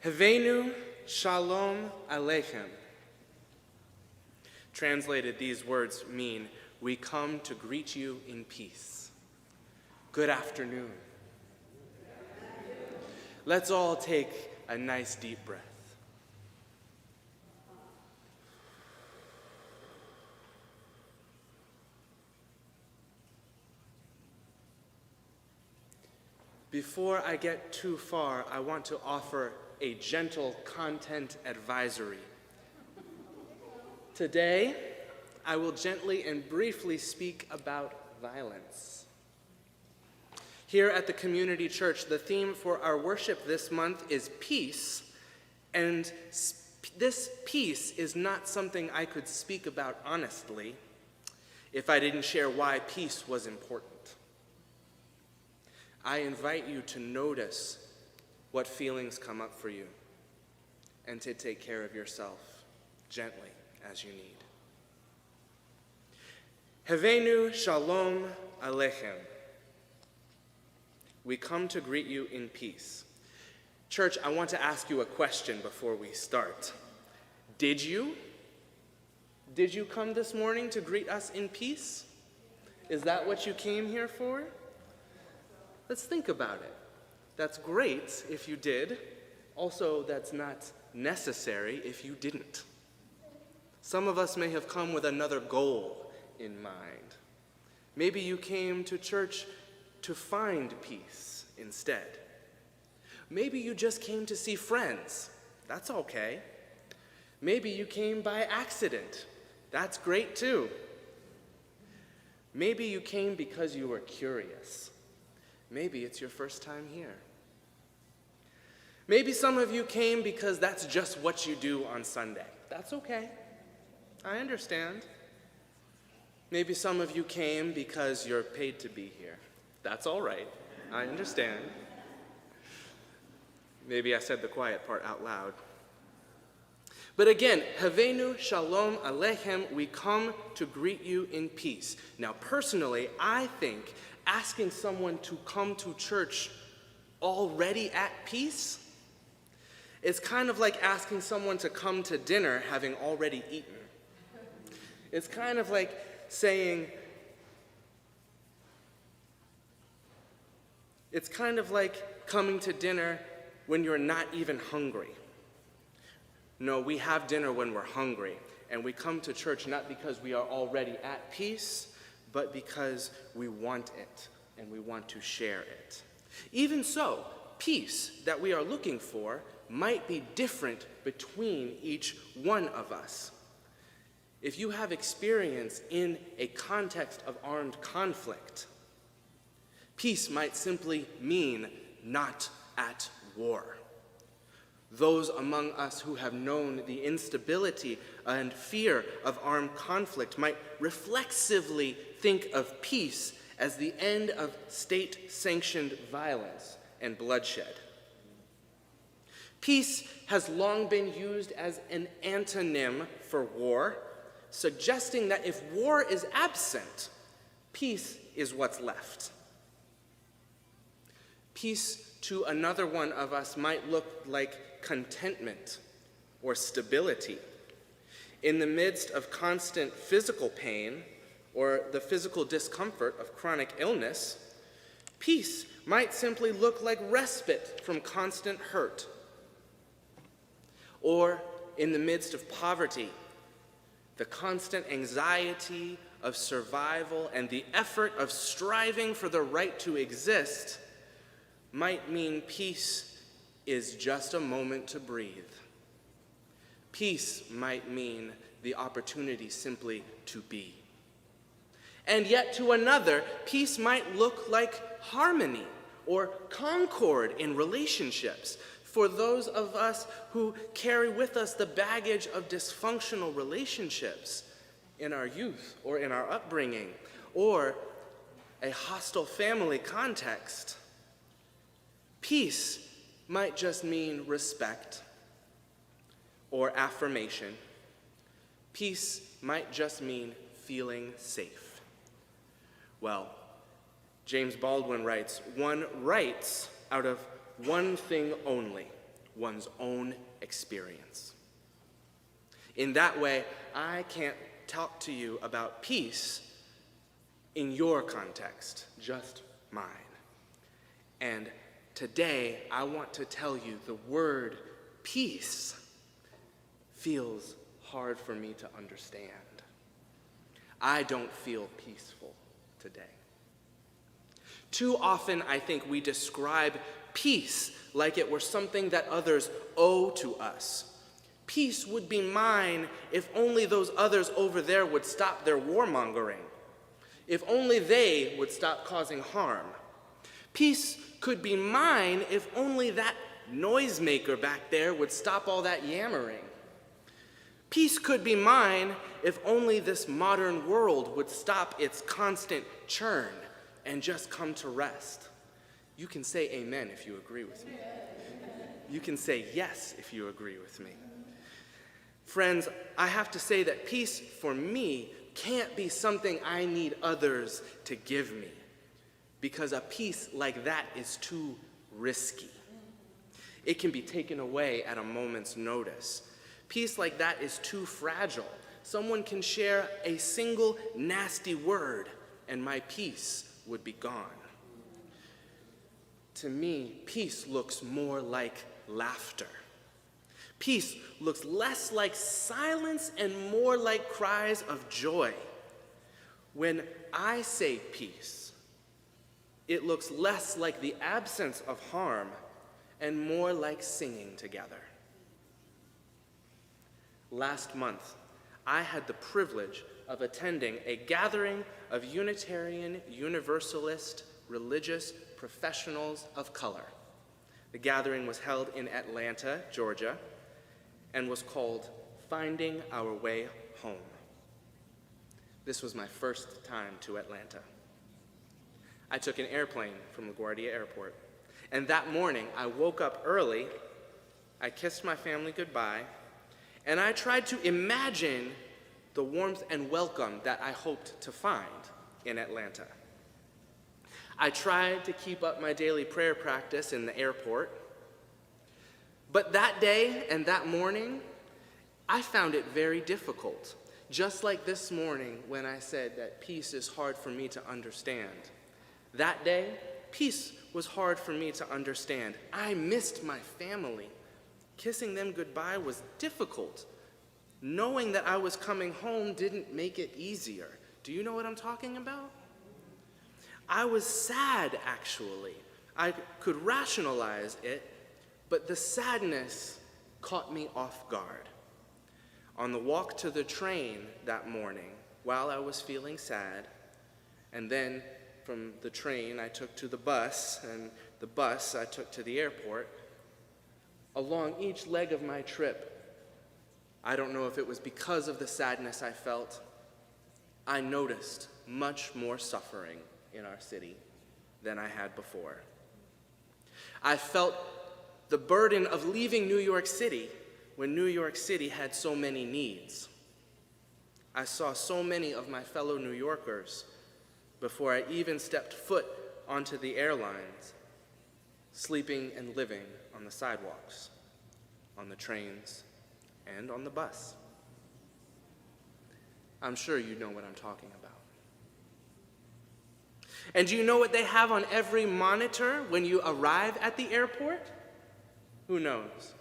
Havenu Shalom Aleichem. Translated, these words mean, we come to greet you in peace. Good afternoon. Let's all take a nice deep breath. Before I get too far, I want to offer a gentle content advisory. Today, I will gently and briefly speak about violence. Here at the Community Church, the theme for our worship this month is peace, and this peace is not something I could speak about honestly if I didn't share why peace was important. I invite you to notice what feelings come up for you and to take care of yourself gently as you need. Havenu Shalom Aleichem. We come to greet you in peace. Church, I want to ask you a question before we start. Did you come this morning to greet us in peace? Is that what you came here for? Let's think about it. That's great if you did. Also, that's not necessary if you didn't. Some of us may have come with another goal in mind. Maybe you came to church to find peace instead. Maybe you just came to see friends. That's okay. Maybe you came by accident. That's great too. Maybe you came because you were curious. Maybe it's your first time here. Maybe some of you came because that's just what you do on Sunday. That's okay. I understand. Maybe some of you came because you're paid to be here. That's all right. I understand. Maybe I said the quiet part out loud. But again, Havenu Shalom Aleichem, we come to greet you in peace. Now, personally, I think asking someone to come to church already at peace is kind of like asking someone to come to dinner having already eaten. It's kind of like saying, it's kind of like coming to dinner when you're not even hungry. No, we have dinner when we're hungry, and we come to church not because we are already at peace, but because we want it, and we want to share it. Even so, peace that we are looking for might be different between each one of us. If you have experience in a context of armed conflict, peace might simply mean not at war. Those among us who have known the instability and fear of armed conflict might reflexively think of peace as the end of state-sanctioned violence and bloodshed. Peace has long been used as an antonym for war, suggesting that if war is absent, peace is what's left. Peace to another one of us might look like contentment or stability. In the midst of constant physical pain or the physical discomfort of chronic illness, peace might simply look like respite from constant hurt. Or in the midst of poverty, the constant anxiety of survival and the effort of striving for the right to exist might mean peace is just a moment to breathe. Peace might mean the opportunity simply to be. And yet to another, peace might look like harmony or concord in relationships for those of us who carry with us the baggage of dysfunctional relationships in our youth or in our upbringing or a hostile family context. Peace might just mean respect or affirmation. Peace might just mean feeling safe. Well, James Baldwin writes, one writes out of one thing only, one's own experience. In that way, I can't talk to you about peace in your context, just mine. And today, I want to tell you the word peace feels hard for me to understand. I don't feel peaceful today. Too often, I think we describe peace like it were something that others owe to us. Peace would be mine if only those others over there would stop their warmongering. If only they would stop causing harm. Peace could be mine if only that noisemaker back there would stop all that yammering. Peace could be mine if only this modern world would stop its constant churn and just come to rest. You can say amen if you agree with me. You can say yes if you agree with me. Friends, I have to say that peace for me can't be something I need others to give me, because a peace like that is too risky. It can be taken away at a moment's notice. Peace like that is too fragile. Someone can share a single nasty word and my peace would be gone. To me, peace looks more like laughter. Peace looks less like silence and more like cries of joy. When I say peace, it looks less like the absence of harm and more like singing together. Last month, I had the privilege of attending a gathering of Unitarian Universalist religious professionals of color. The gathering was held in Atlanta, Georgia, and was called Finding Our Way Home. This was my first time to Atlanta. I took an airplane from LaGuardia Airport, and that morning I woke up early, I kissed my family goodbye, and I tried to imagine the warmth and welcome that I hoped to find in Atlanta. I tried to keep up my daily prayer practice in the airport, but that day and that morning, I found it very difficult. Just like this morning when I said that peace is hard for me to understand. That day, peace was hard for me to understand. I missed my family. Kissing them goodbye was difficult. Knowing that I was coming home didn't make it easier. Do you know what I'm talking about? I was sad, actually. I could rationalize it, but the sadness caught me off guard. On the walk to the train that morning, while I was feeling sad, and then from the train I took to the bus, and the bus I took to the airport, along each leg of my trip, I don't know if it was because of the sadness I felt, I noticed much more suffering in our city than I had before. I felt the burden of leaving New York City when New York City had so many needs. I saw so many of my fellow New Yorkers before I even stepped foot onto the airlines, sleeping and living on the sidewalks, on the trains, and on the bus. I'm sure you know what I'm talking about. And do you know what they have on every monitor when you arrive at the airport? Who knows?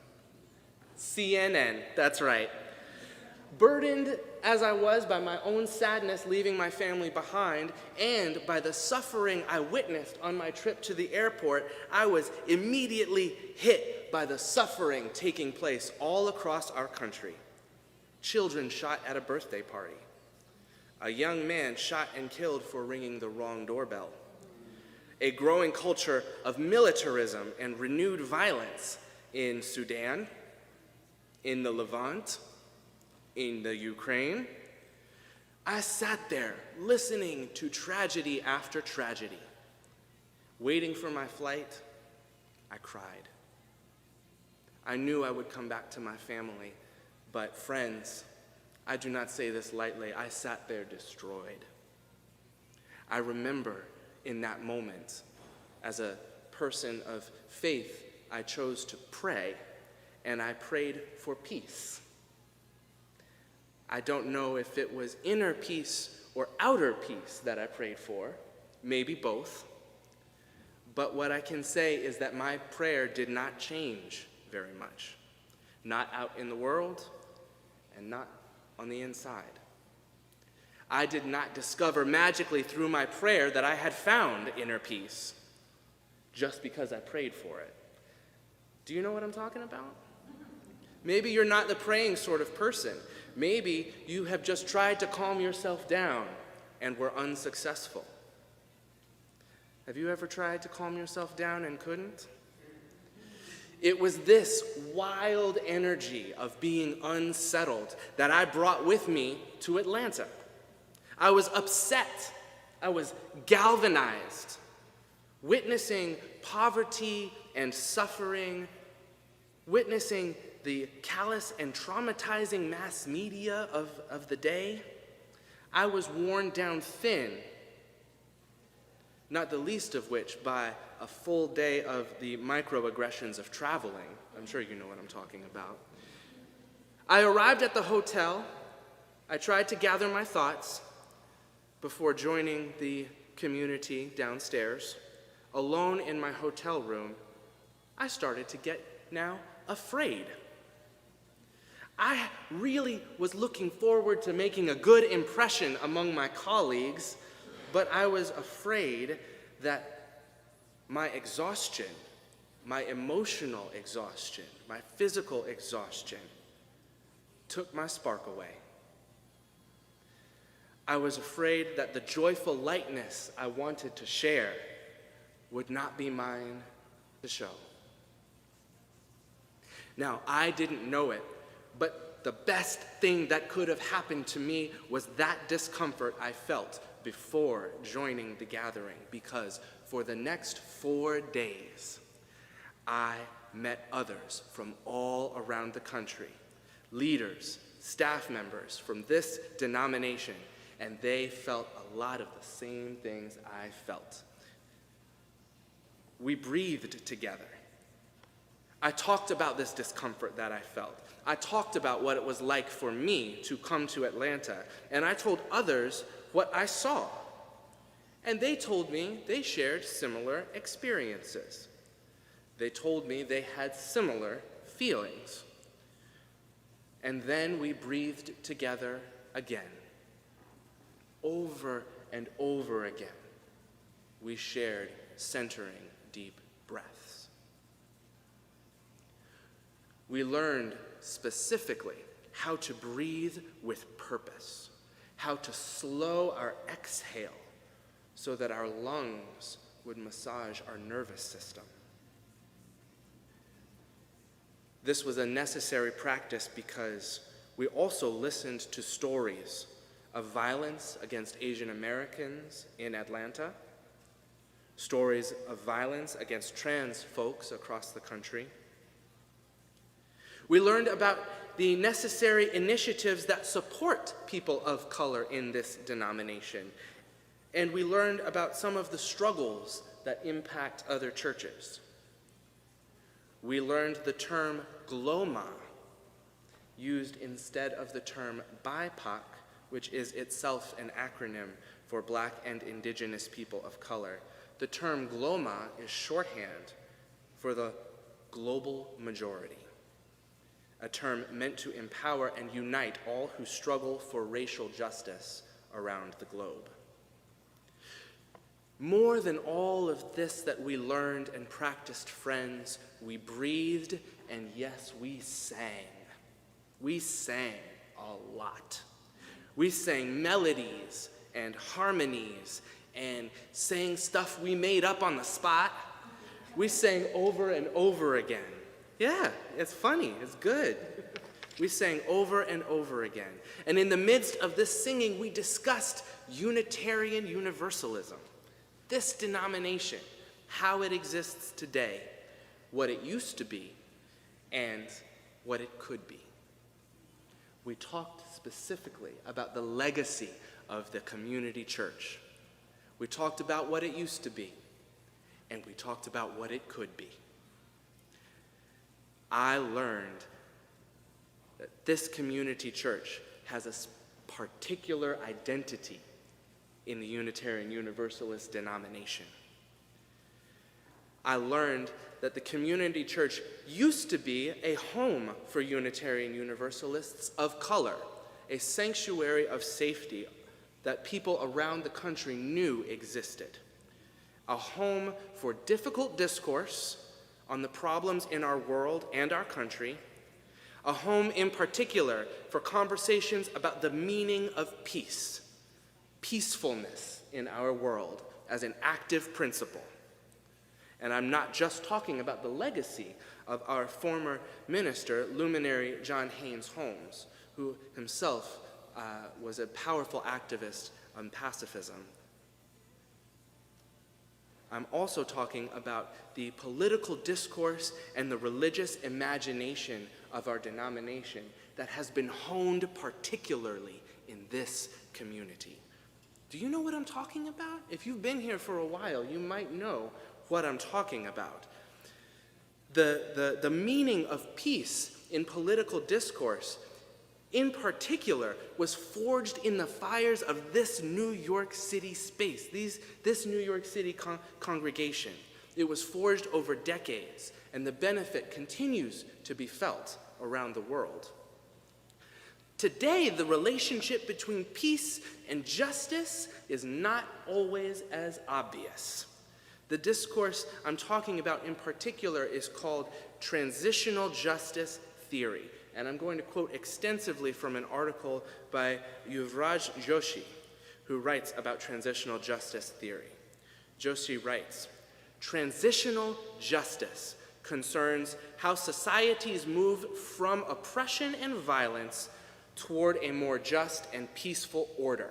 CNN, that's right. Burdened as I was by my own sadness leaving my family behind and by the suffering I witnessed on my trip to the airport, I was immediately hit by the suffering taking place all across our country. Children shot at a birthday party. A young man shot and killed for ringing the wrong doorbell. A growing culture of militarism and renewed violence in Sudan, in the Levant, in the Ukraine. I sat there listening to tragedy after tragedy. Waiting for my flight, I cried. I knew I would come back to my family, but friends, I do not say this lightly, I sat there destroyed. I remember in that moment, as a person of faith, I chose to pray and I prayed for peace. I don't know if it was inner peace or outer peace that I prayed for, maybe both. But what I can say is that my prayer did not change very much. Not out in the world, and not on the inside. I did not discover magically through my prayer that I had found inner peace just because I prayed for it. Do you know what I'm talking about? Maybe you're not the praying sort of person. Maybe you have just tried to calm yourself down and were unsuccessful. Have you ever tried to calm yourself down and couldn't? It was this wild energy of being unsettled that I brought with me to Atlanta. I was upset. I was galvanized, witnessing poverty and suffering, witnessing the callous and traumatizing mass media of the day. I was worn down thin, not the least of which by a full day of the microaggressions of traveling. I'm sure you know what I'm talking about. I arrived at the hotel. I tried to gather my thoughts before joining the community downstairs. Alone in my hotel room, I started to get now afraid. I really was looking forward to making a good impression among my colleagues, but I was afraid that my exhaustion, my emotional exhaustion, my physical exhaustion took my spark away. I was afraid that the joyful lightness I wanted to share would not be mine to show. Now, I didn't know it, but the best thing that could have happened to me was that discomfort I felt before joining the gathering, because for the next 4 days, I met others from all around the country, leaders, staff members from this denomination, and they felt a lot of the same things I felt. We breathed together. I talked about this discomfort that I felt. I talked about what it was like for me to come to Atlanta, and I told others what I saw. And they told me they shared similar experiences. They told me they had similar feelings. And then we breathed together again. Over and over again, we shared centering deep breaths. We learned specifically how to breathe with purpose, how to slow our exhale so that our lungs would massage our nervous system. This was a necessary practice because we also listened to stories of violence against Asian Americans in Atlanta, stories of violence against trans folks across the country. We learned about the necessary initiatives that support people of color in this denomination, and we learned about some of the struggles that impact other churches. We learned the term GLOMA, used instead of the term BIPOC, which is itself an acronym for Black and Indigenous people of color. The term GLOMA is shorthand for the global majority, a term meant to empower and unite all who struggle for racial justice around the globe. More than all of this that we learned and practiced, friends, we breathed, and yes, we sang. We sang a lot. We sang melodies and harmonies and sang stuff we made up on the spot. We sang over and over again. Yeah, it's funny, it's good. We sang over and over again. And in the midst of this singing, we discussed Unitarian Universalism, this denomination, how it exists today, what it used to be, and what it could be. We talked specifically about the legacy of the community church. We talked about what it used to be, and we talked about what it could be. I learned that this community church has a particular identity in the Unitarian Universalist denomination. I learned that the community church used to be a home for Unitarian Universalists of color, a sanctuary of safety that people around the country knew existed, a home for difficult discourse on the problems in our world and our country, a home in particular for conversations about the meaning of peace, peacefulness in our world as an active principle. And I'm not just talking about the legacy of our former minister, luminary John Haynes Holmes, who himself was a powerful activist on pacifism. I'm also talking about the political discourse and the religious imagination of our denomination that has been honed particularly in this community. Do you know what I'm talking about? If you've been here for a while, you might know what I'm talking about. The meaning of peace in political discourse, in particular, was forged in the fires of this New York City space, this New York City congregation. It was forged over decades, and the benefit continues to be felt around the world. Today, the relationship between peace and justice is not always as obvious. The discourse I'm talking about in particular is called transitional justice theory. And I'm going to quote extensively from an article by Yuvraj Joshi, who writes about transitional justice theory. Joshi writes, "Transitional justice concerns how societies move from oppression and violence toward a more just and peaceful order.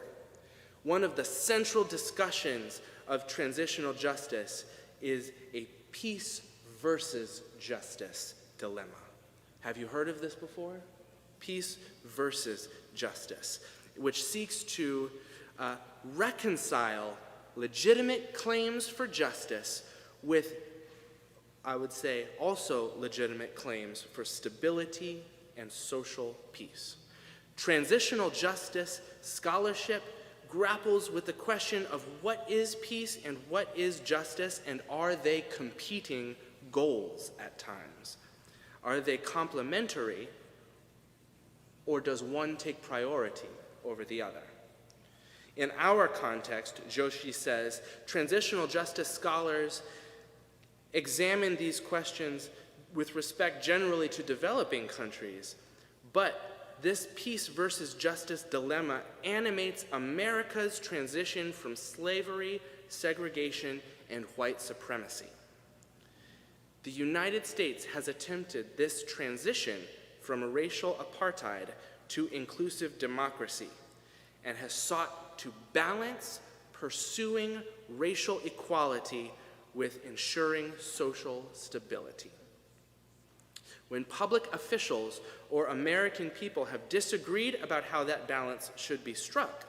One of the central discussions of transitional justice is a peace versus justice dilemma." Have you heard of this before? Peace versus justice, which seeks to reconcile legitimate claims for justice with, I would say, also legitimate claims for stability and social peace. Transitional justice scholarship grapples with the question of what is peace and what is justice, and are they competing goals at times? Are they complementary, or does one take priority over the other? In our context, Joshi says, transitional justice scholars examine these questions with respect generally to developing countries, but this peace versus justice dilemma animates America's transition from slavery, segregation, and white supremacy. The United States has attempted this transition from racial apartheid to inclusive democracy and has sought to balance pursuing racial equality with ensuring social stability. When public officials or American people have disagreed about how that balance should be struck,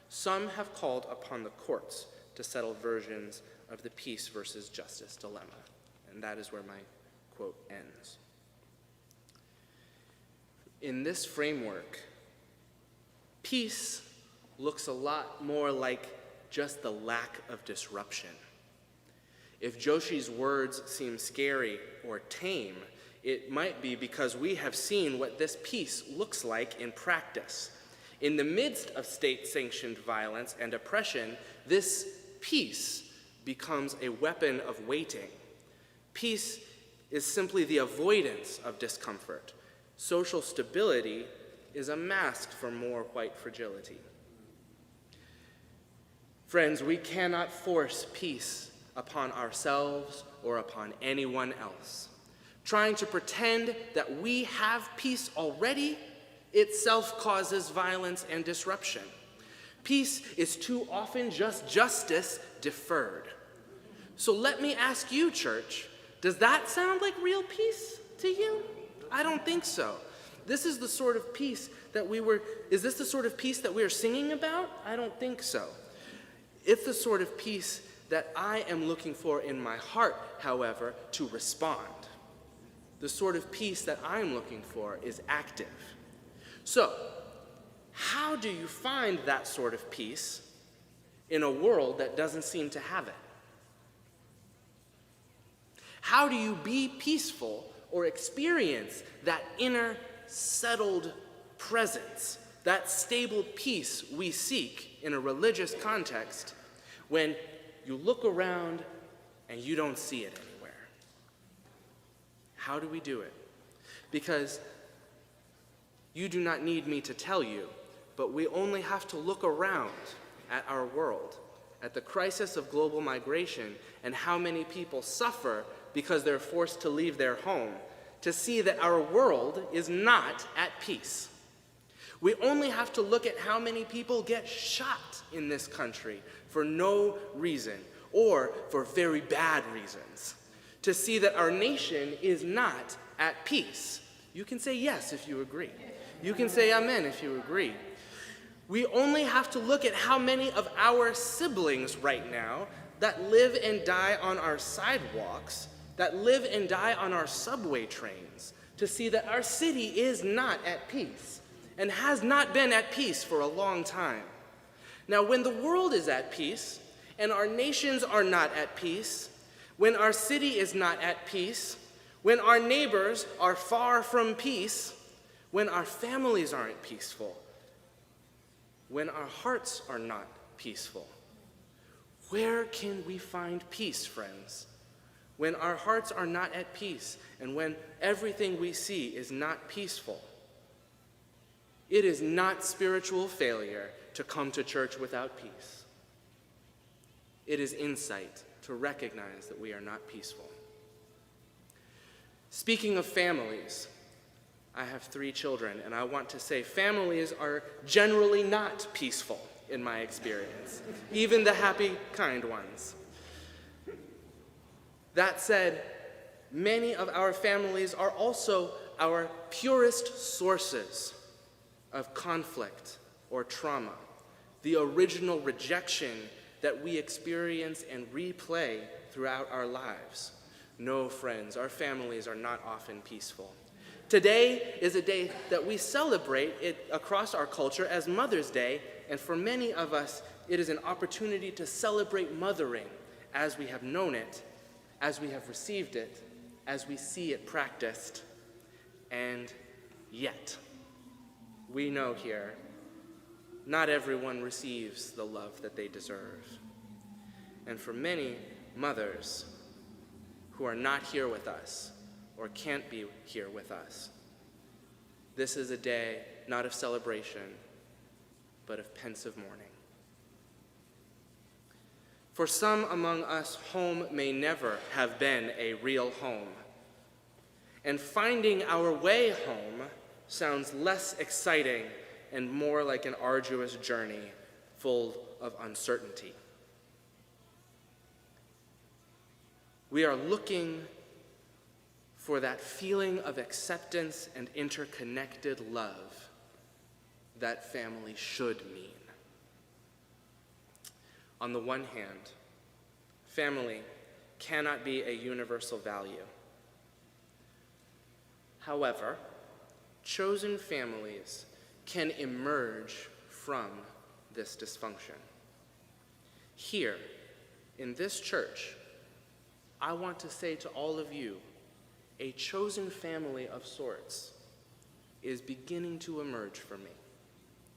some have called upon the courts to settle versions of the peace versus justice dilemma. And that is where my quote ends. In this framework, peace looks a lot more like just the lack of disruption. If Joshi's words seem scary or tame, it might be because we have seen what this peace looks like in practice. In the midst of state-sanctioned violence and oppression, this peace becomes a weapon of waiting. Peace is simply the avoidance of discomfort. Social stability is a mask for more white fragility. Friends, we cannot force peace upon ourselves or upon anyone else. Trying to pretend that we have peace already itself causes violence and disruption. Peace is too often just justice deferred. So let me ask you, church, does that sound like real peace to you? I don't think so. This is the sort of peace that is this the sort of peace that we are singing about? I don't think so. It's the sort of peace that I am looking for in my heart, however, to respond. The sort of peace that I'm looking for is active. So, how do you find that sort of peace in a world that doesn't seem to have it? How do you be peaceful or experience that inner, settled presence, that stable peace we seek in a religious context when you look around and you don't see it anywhere? How do we do it? Because you do not need me to tell you, but we only have to look around at our world, at the crisis of global migration and how many people suffer because they're forced to leave their home, to see that our world is not at peace. We only have to look at how many people get shot in this country for no reason or for very bad reasons to see that our nation is not at peace. You can say yes if you agree. You can say amen if you agree. We only have to look at how many of our siblings right now that live and die on our sidewalks, that live and die on our subway trains, to see that our city is not at peace and has not been at peace for a long time. Now, when the world is at peace and our nations are not at peace, when our city is not at peace, when our neighbors are far from peace, when our families aren't peaceful, when our hearts are not peaceful, where can we find peace, friends? When our hearts are not at peace and when everything we see is not peaceful. It is not spiritual failure to come to church without peace. It is insight to recognize that we are not peaceful. Speaking of families, I have 3 children, and I want to say families are generally not peaceful in my experience, even the happy, kind ones. That said, many of our families are also our purest sources of conflict or trauma, the original rejection that we experience and replay throughout our lives. No, friends, our families are not often peaceful. Today is a day that we celebrate it across our culture as Mother's Day, and for many of us, it is an opportunity to celebrate mothering as we have known it, as we have received it, as we see it practiced. And yet, we know here, not everyone receives the love that they deserve. And for many mothers who are not here with us or can't be here with us, this is a day not of celebration, but of pensive mourning. For some among us, home may never have been a real home. And finding our way home sounds less exciting and more like an arduous journey full of uncertainty. We are looking for that feeling of acceptance and interconnected love that family should mean. On the one hand, family cannot be a universal value. However, chosen families can emerge from this dysfunction. Here, in this church, I want to say to all of you, a chosen family of sorts is beginning to emerge for me.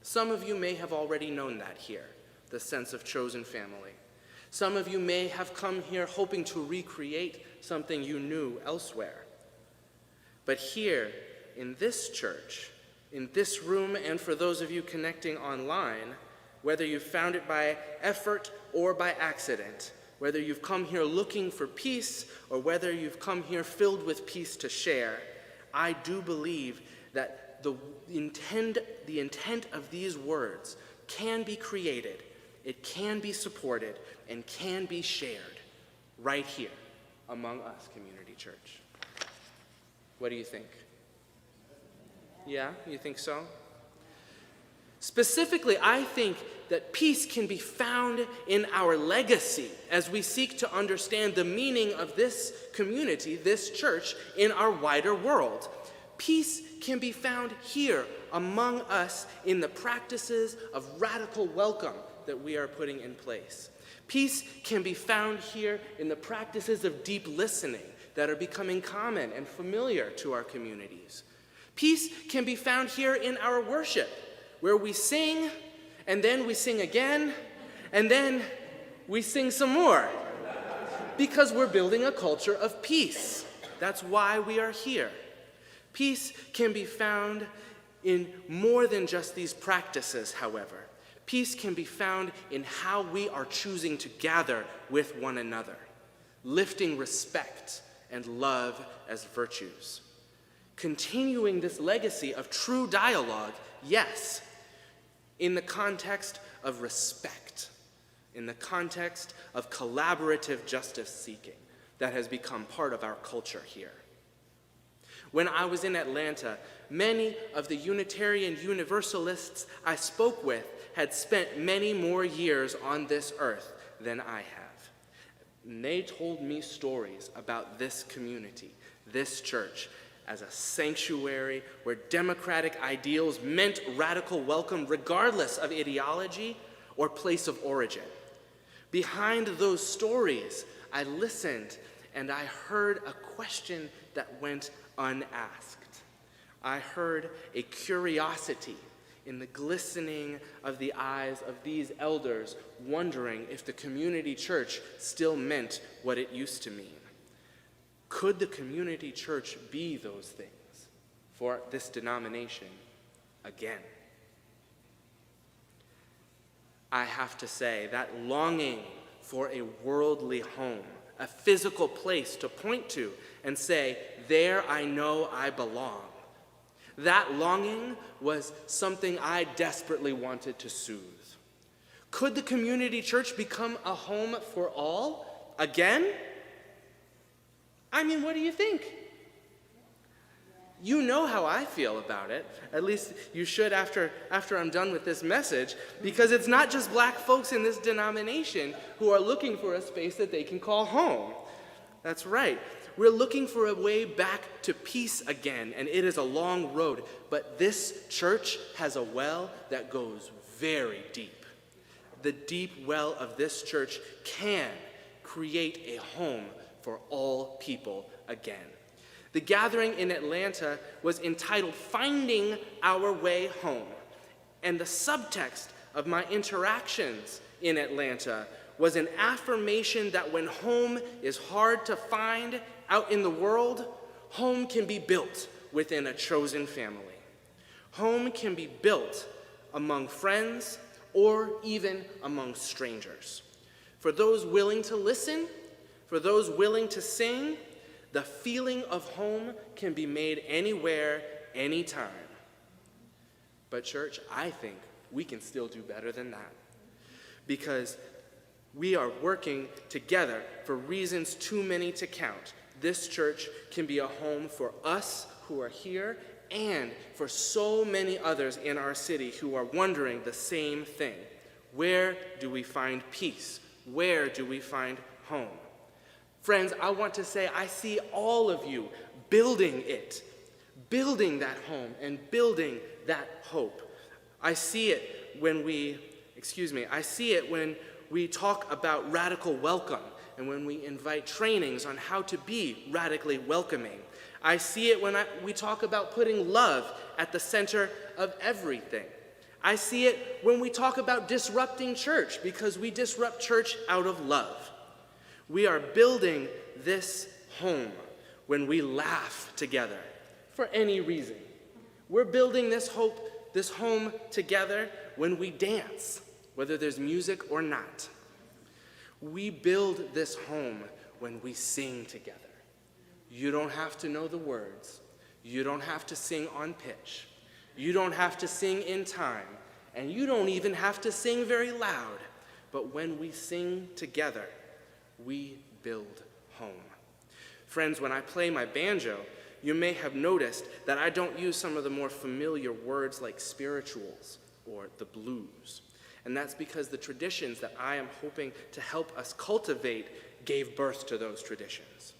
Some of you may have already known that here, the sense of chosen family. Some of you may have come here hoping to recreate something you knew elsewhere. But here, in this church, in this room, and for those of you connecting online, whether you found it by effort or by accident, whether you've come here looking for peace or whether you've come here filled with peace to share, I do believe that the intent of these words can be created, it can be supported, and can be shared right here among us, Community Church. What do you think? Yeah, you think so? Specifically, I think that peace can be found in our legacy as we seek to understand the meaning of this community, this church, in our wider world. Peace can be found here among us in the practices of radical welcome that we are putting in place. Peace can be found here in the practices of deep listening that are becoming common and familiar to our communities. Peace can be found here in our worship, where we sing, and then we sing again, and then we sing some more. Because we're building a culture of peace. That's why we are here. Peace can be found in more than just these practices, however. Peace can be found in how we are choosing to gather with one another, lifting respect and love as virtues. Continuing this legacy of true dialogue, yes, in the context of respect, in the context of collaborative justice seeking that has become part of our culture here. When I was in Atlanta, many of the Unitarian Universalists I spoke with had spent many more years on this earth than I have. And they told me stories about this community, this church, as a sanctuary where democratic ideals meant radical welcome regardless of ideology or place of origin. Behind those stories, I listened and I heard a question that went unasked. I heard a curiosity in the glistening of the eyes of these elders, wondering if the community church still meant what it used to mean. Could the community church be those things for this denomination again? I have to say that longing for a worldly home, a physical place to point to and say, there I know I belong. That longing was something I desperately wanted to soothe. Could the community church become a home for all again? I mean, what do you think? You know how I feel about it. At least you should after I'm done with this message, because it's not just black folks in this denomination who are looking for a space that they can call home. That's right. We're looking for a way back to peace again, and it is a long road, but this church has a well that goes very deep. The deep well of this church can create a home for all people again. The gathering in Atlanta was entitled Finding Our Way Home, and the subtext of my interactions in Atlanta was an affirmation that when home is hard to find out in the world, home can be built within a chosen family. Home can be built among friends or even among strangers. For those willing to listen, for those willing to sing, the feeling of home can be made anywhere, anytime. But church, I think we can still do better than that, because we are working together for reasons too many to count. This church can be a home for us who are here and for so many others in our city who are wondering the same thing. Where do we find peace? Where do we find home? Friends, I want to say I see all of you building it, building that home and building that hope. I see it when we talk about radical welcome and when we invite trainings on how to be radically welcoming. I see it when we talk about putting love at the center of everything. I see it when we talk about disrupting church, because we disrupt church out of love. We are building this home when we laugh together for any reason. We're building this home together when we dance, whether there's music or not. We build this home when we sing together. You don't have to know the words. You don't have to sing on pitch. You don't have to sing in time. And you don't even have to sing very loud. But when we sing together, we build home. Friends, when I play my banjo, you may have noticed that I don't use some of the more familiar words like spirituals or the blues. And that's because the traditions that I am hoping to help us cultivate gave birth to those traditions.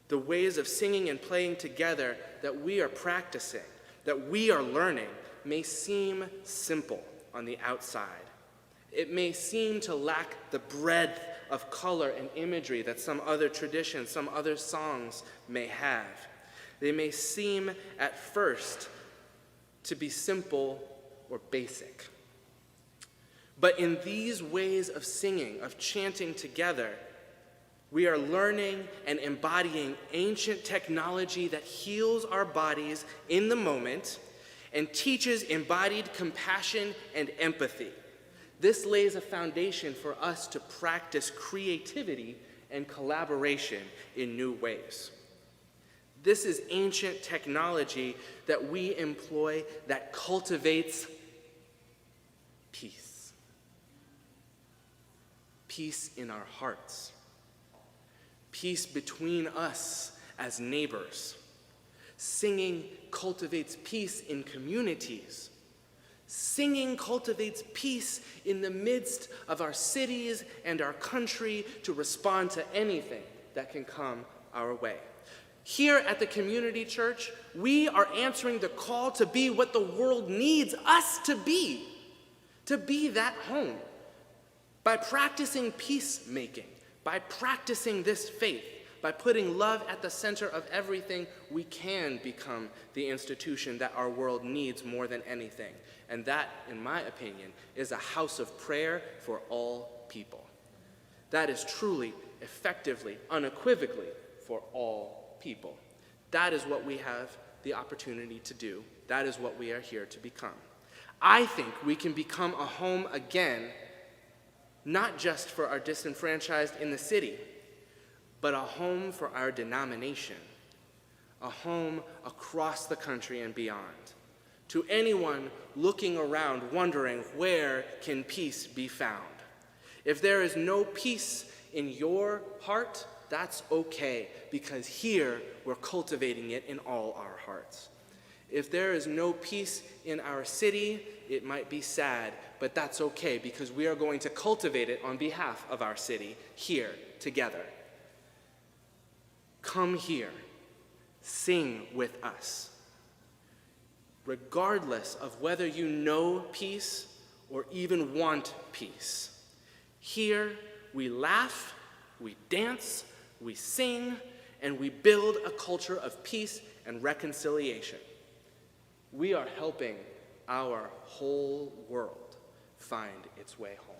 The ways of singing and playing together that we are practicing, that we are learning, may seem simple on the outside. It may seem to lack the breadth of color and imagery that some other traditions, some other songs may have. They may seem at first to be simple or basic. But in these ways of singing, of chanting together, we are learning and embodying ancient technology that heals our bodies in the moment and teaches embodied compassion and empathy. This lays a foundation for us to practice creativity and collaboration in new ways. This is ancient technology that we employ that cultivates peace. Peace in our hearts. Peace between us as neighbors. Singing cultivates peace in communities. Singing cultivates peace in the midst of our cities and our country to respond to anything that can come our way. Here at the community church, we are answering the call to be what the world needs us to be that home. By practicing peacemaking, by practicing this faith, by putting love at the center of everything, we can become the institution that our world needs more than anything. And that, in my opinion, is a house of prayer for all people. That is truly, effectively, unequivocally for all people. That is what we have the opportunity to do. That is what we are here to become. I think we can become a home again, not just for our disenfranchised in the city, but a home for our denomination, a home across the country and beyond. To anyone looking around wondering, where can peace be found? If there is no peace in your heart, that's okay, because here we're cultivating it in all our hearts. If there is no peace in our city, it might be sad, but that's okay, because we are going to cultivate it on behalf of our city here together. Come here, sing with us. Regardless of whether you know peace or even want peace. Here we laugh, we dance, we sing, and we build a culture of peace and reconciliation. We are helping our whole world find its way home.